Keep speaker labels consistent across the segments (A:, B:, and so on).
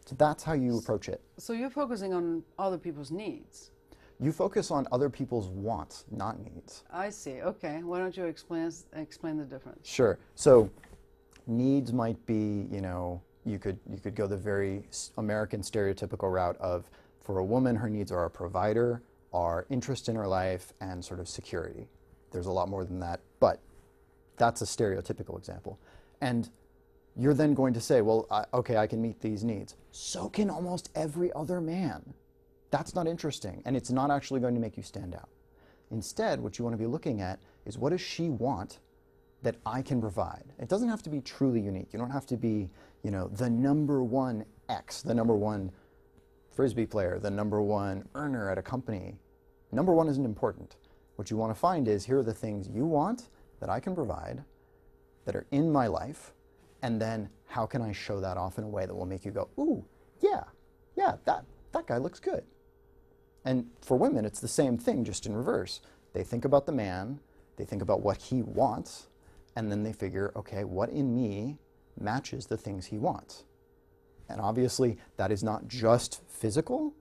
A: So that's how you approach it.
B: So you're focusing on other people's needs.
A: You focus on other people's wants, not needs.
B: I see. Okay. Why don't you explain the difference?
A: Sure. So needs might be, you could go the very American stereotypical route of, for a woman, her needs are a provider, are interest in her life, and sort of security. There's a lot more than that, but that's a stereotypical example. And you're then going to say, well, okay, I can meet these needs. So can almost every other man. That's not interesting, and it's not actually going to make you stand out. Instead, what you want to be looking at is, what does she want that I can provide? It doesn't have to be truly unique. You don't have to be, the #1 X, the #1 Frisbee player, the #1 earner at a company. #1 isn't important. What you want to find is, here are the things you want that I can provide that are in my life, and then how can I show that off in a way that will make you go, ooh, yeah, that guy looks good. And for women, it's the same thing, just in reverse. They think about the man, they think about what he wants, and then they figure, okay, what in me matches the things he wants? And obviously, that is not just physical,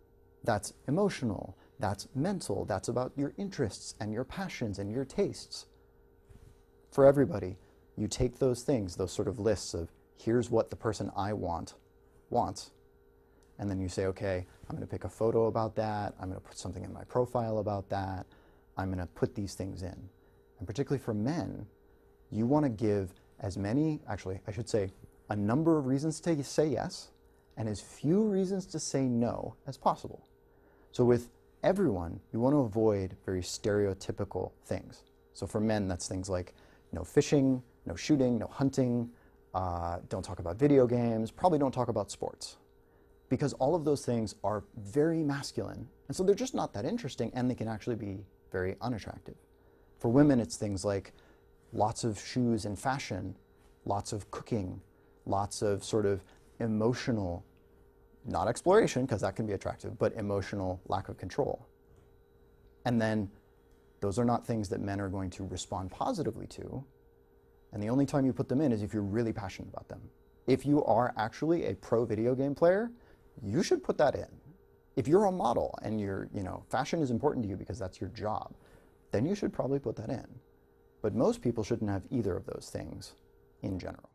A: that's emotional, that's mental, that's about your interests and your passions and your tastes. For everybody, you take those things, those sort of lists of, here's what the person I want wants, and then you say, okay, I'm going to pick a photo about that, I'm going to put something in my profile about that, I'm going to put these things in. And particularly for men, you want to give as many, actually, I should say, a number of reasons to say yes, and as few reasons to say no as possible. So with everyone, you want to avoid very stereotypical things. So for men, that's things like no fishing, no shooting, no hunting, don't talk about video games, probably don't talk about sports. Because all of those things are very masculine, and so they're just not that interesting, and they can actually be very unattractive. For women, it's things like lots of shoes and fashion, lots of cooking, lots of sort of emotional, not exploration, because that can be attractive, but emotional lack of control. And then those are not things that men are going to respond positively to, and the only time you put them in is if you're really passionate about them. If you are actually a pro video game player, you should put that in. If you're a model and fashion is important to you because that's your job, then you should probably put that in. But most people shouldn't have either of those things in general.